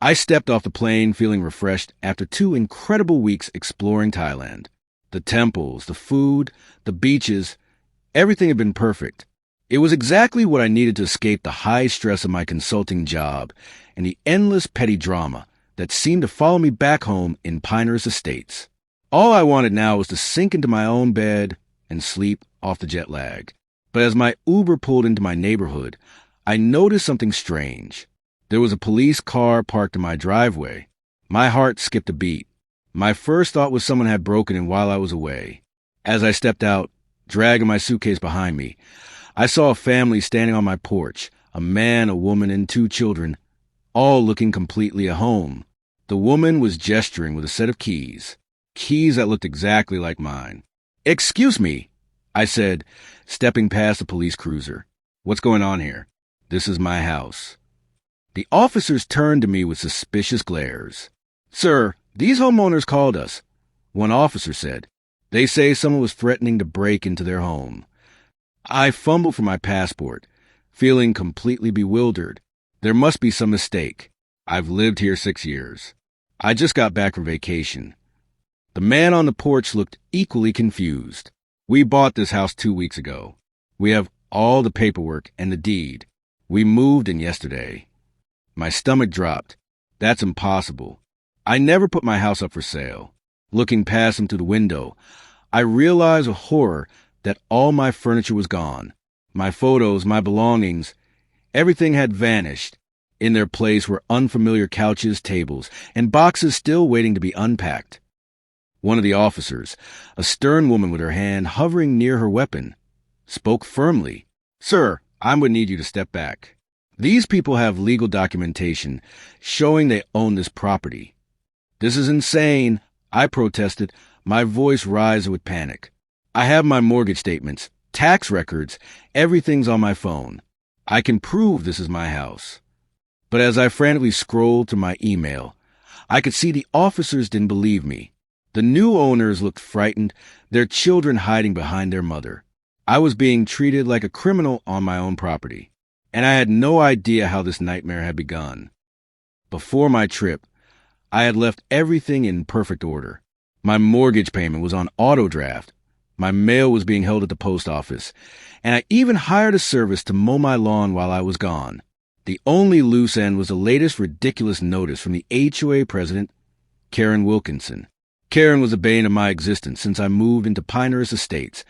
I stepped off the plane feeling refreshed after 2 incredible weeks exploring Thailand. The temples, the food, the beaches, everything had been perfect. It was exactly what I needed to escape the high stress of my consulting job and the endless petty drama that seemed to follow me back home in Pinehurst Estates. All I wanted now was to sink into my own bed and sleep off the jet lag. But as my Uber pulled into my neighborhood, I noticed something strange. There was a police car parked in my driveway. My heart skipped a beat. My first thought was someone had broken in while I was away. As I stepped out, dragging my suitcase behind me, I saw a family standing on my porch, a man, a woman, and 2 children, all looking completely at home. The woman was gesturing with a set of keys that looked exactly like mine. "Excuse me," I said, stepping past the police cruiser. "What's going on here?" "This is my house." The officers turned to me with suspicious glares. "Sir, these homeowners called us," one officer said. "They say someone was threatening to break into their home." I fumbled for my passport, feeling completely bewildered. There must be some mistake. I've lived here 6 years. I just got back from vacation. The man on the porch looked equally confused. "We bought this house 2 weeks ago. We have all the paperwork and the deed. We moved in yesterday." My stomach dropped. That's impossible. I never put my house up for sale. Looking past him through the window, I realized with horror that all my furniture was gone. My photos, my belongings, everything had vanished. In their place were unfamiliar couches, tables, and boxes still waiting to be unpacked. One of the officers, a stern woman with her hand hovering near her weapon, spoke firmly. "Sir, I would need you to step back. These people have legal documentation showing they own this property." "This is insane," I protested, my voice rising with panic. "I have my mortgage statements, tax records, everything's on my phone. I can prove this is my house." But as I frantically scrolled through my email, I could see the officers didn't believe me. The new owners looked frightened, their children hiding behind their mother. I was being treated like a criminal on my own property, and I had no idea how this nightmare had begun. Before my trip, I had left everything in perfect order. My mortgage payment was on auto draft. My mail was being held at the post office, and I even hired a service to mow my lawn while I was gone. The only loose end was the latest ridiculous notice from the HOA president, Karen Wilkinson. Karen was the bane of my existence since I moved into Pinehurst Estates,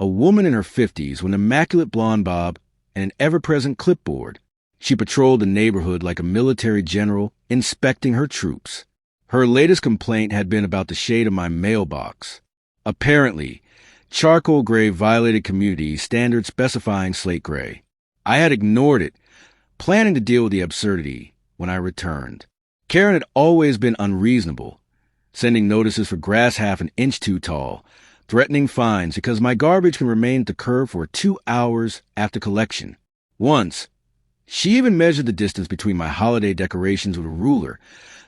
a woman in her 50s with an immaculate blonde bob and an ever-present clipboard. She patrolled the neighborhood like a military general inspecting her troops. Her latest complaint had been about the shade of my mailbox. Apparently, charcoal gray violated community standards specifying slate gray. I had ignored it, planning to deal with the absurdity when I returned. Karen had always been unreasonable, sending notices for grass half an inch too tall, threatening fines because my garbage can remain at the curb for 2 hours after collection. Once, she even measured the distance between my holiday decorations with a ruler,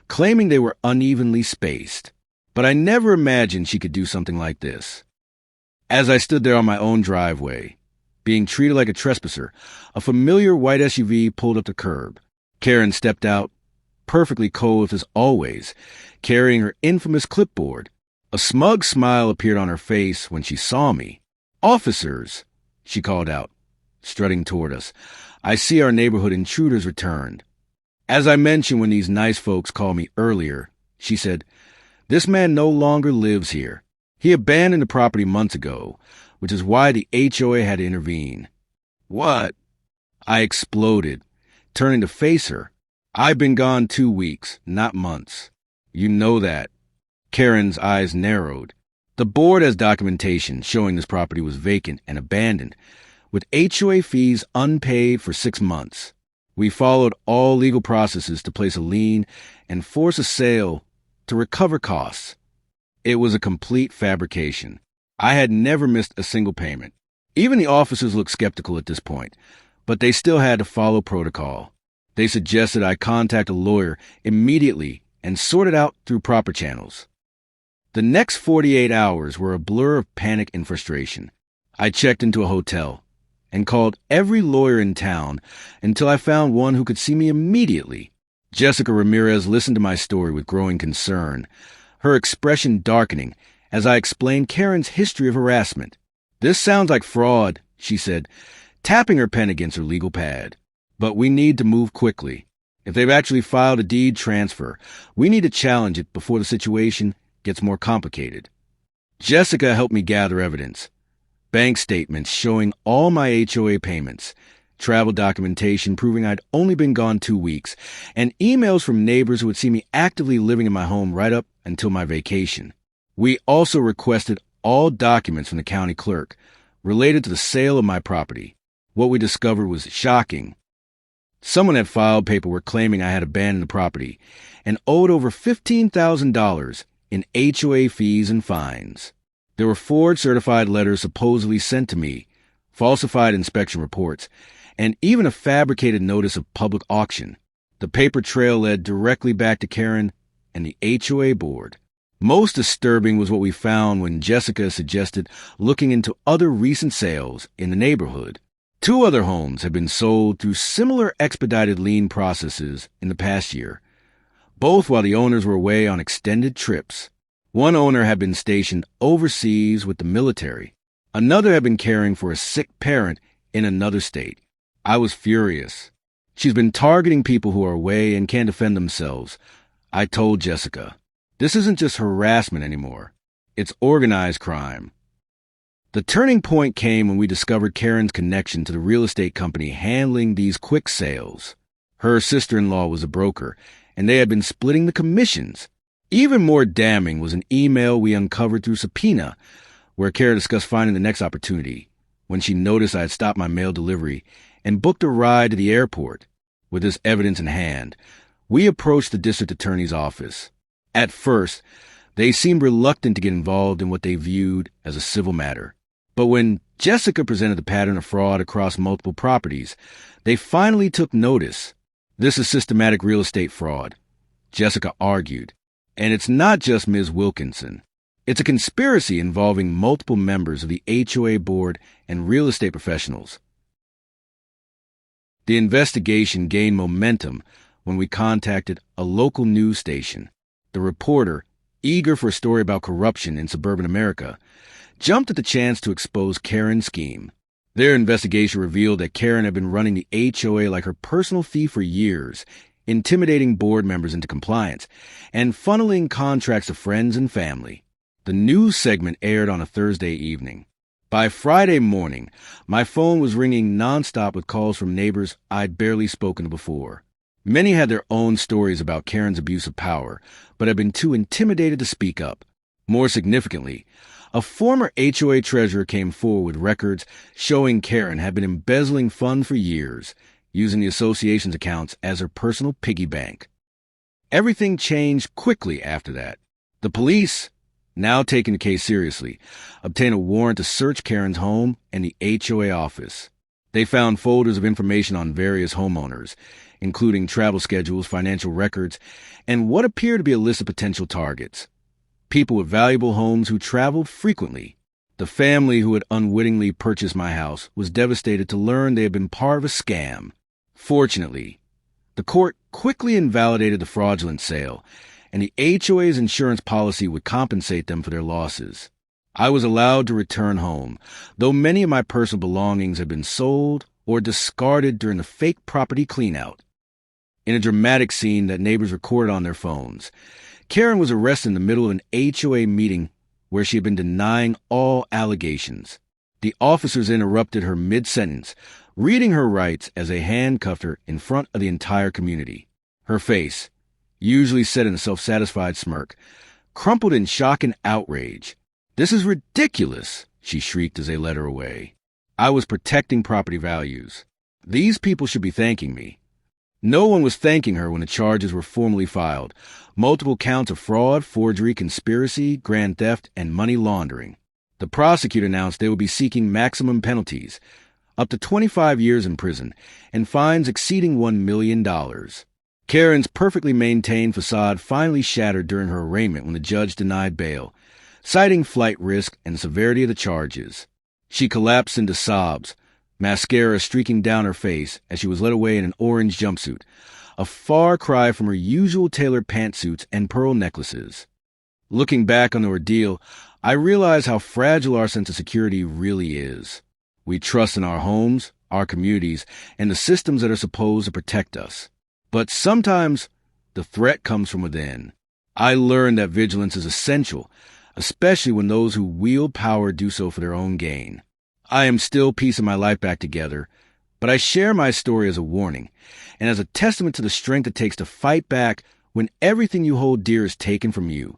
claiming they were unevenly spaced. But I never imagined she could do something like this. As I stood there on my own driveway, being treated like a trespasser, a familiar white SUV pulled up the curb. Karen stepped out, perfectly clothed as always, carrying her infamous clipboard. A smug smile appeared on her face when she saw me. "Officers," she called out, strutting toward us. "I see our neighborhood intruders returned." As I mentioned when these nice folks called me earlier, she said, "This man no longer lives here. He abandoned the property months ago, which is why the HOA had to intervene." "What?" I exploded, turning to face her. "I've been gone 2 weeks, not months. You know that." Karen's eyes narrowed. "The board has documentation showing this property was vacant and abandoned, with HOA fees unpaid for 6 months. We followed all legal processes to place a lien and force a sale to recover costs. It was a complete fabrication. I had never missed a single payment." Even the officers looked skeptical at this point, but they still had to follow protocol. They suggested I contact a lawyer immediately and sort it out through proper channels. The next 48 hours were a blur of panic and frustration. I checked into a hotel and called every lawyer in town until I found one who could see me immediately. Jessica Ramirez listened to my story with growing concern, her expression darkening as I explained Karen's history of harassment. "This sounds like fraud," she said, tapping her pen against her legal pad. "But we need to move quickly. If they've actually filed a deed transfer, we need to challenge it before the situation gets more complicated." Jessica helped me gather evidence. Bank statements showing all my HOA payments, travel documentation proving I'd only been gone 2 weeks, and emails from neighbors who would see me actively living in my home right up until my vacation. We also requested all documents from the county clerk related to the sale of my property. What we discovered was shocking. Someone had filed paperwork claiming I had abandoned the property and owed over $15,000 in HOA fees and fines. There were forged certified letters supposedly sent to me, falsified inspection reports, and even a fabricated notice of public auction. The paper trail led directly back to Karen and the HOA board. Most disturbing was what we found when Jessica suggested looking into other recent sales in the neighborhood. 2 other homes had been sold through similar expedited lien processes in the past year, both while the owners were away on extended trips. One owner had been stationed overseas with the military. Another had been caring for a sick parent in another state. I was furious. "She's been targeting people who are away and can't defend themselves," I told Jessica. "This isn't just harassment anymore. It's organized crime." The turning point came when we discovered Karen's connection to the real estate company handling these quick sales. Her sister-in-law was a broker, and they had been splitting the commissions. Even more damning was an email we uncovered through subpoena, where Karen discussed finding the next opportunity. When she noticed I had stopped my mail delivery and booked a ride to the airport. With this evidence in hand, we approached the district attorney's office. At first, they seemed reluctant to get involved in what they viewed as a civil matter. But when Jessica presented the pattern of fraud across multiple properties, they finally took notice. "This is systematic real estate fraud," Jessica argued. "And it's not just Ms. Wilkinson. It's a conspiracy involving multiple members of the HOA board and real estate professionals." The investigation gained momentum when we contacted a local news station. The reporter, eager for a story about corruption in suburban America, jumped at the chance to expose Karen's scheme. Their investigation revealed that Karen had been running the HOA like her personal thief for years, intimidating board members into compliance, and funneling contracts to friends and family. The news segment aired on a Thursday evening. By Friday morning, my phone was ringing nonstop with calls from neighbors I'd barely spoken to before. Many had their own stories about Karen's abuse of power, but had been too intimidated to speak up. More significantly, a former HOA treasurer came forward with records showing Karen had been embezzling funds for years, using the association's accounts as her personal piggy bank. Everything changed quickly after that. The police, now taking the case seriously, obtained a warrant to search Karen's home and the HOA office. They found folders of information on various homeowners, including travel schedules, financial records, and what appeared to be a list of potential targets. People with valuable homes who traveled frequently. The family who had unwittingly purchased my house was devastated to learn they had been part of a scam. Fortunately, the court quickly invalidated the fraudulent sale, and the HOA's insurance policy would compensate them for their losses. I was allowed to return home, though many of my personal belongings had been sold or discarded during the fake property cleanout. In a dramatic scene that neighbors recorded on their phones, Karen was arrested in the middle of an HOA meeting where she had been denying all allegations. The officers interrupted her mid-sentence, reading her rights as they handcuffed her in front of the entire community. Her face, usually set in a self-satisfied smirk, crumpled in shock and outrage. "This is ridiculous," she shrieked as they led her away. I was protecting property values. These people should be thanking me. No one was thanking her when the charges were formally filed. Multiple counts of fraud, forgery, conspiracy, grand theft, and money laundering. The prosecutor announced they would be seeking maximum penalties, up to 25 years in prison, and fines exceeding $1 million. Karen's perfectly maintained facade finally shattered during her arraignment when the judge denied bail, citing flight risk and the severity of the charges. She collapsed into sobs, mascara streaking down her face as she was led away in an orange jumpsuit, a far cry from her usual tailored pantsuits and pearl necklaces. Looking back on the ordeal, I realize how fragile our sense of security really is. We trust in our homes, our communities, and the systems that are supposed to protect us. But sometimes the threat comes from within. I learned that vigilance is essential, especially when those who wield power do so for their own gain. I am still piecing my life back together, but I share my story as a warning and as a testament to the strength it takes to fight back when everything you hold dear is taken from you.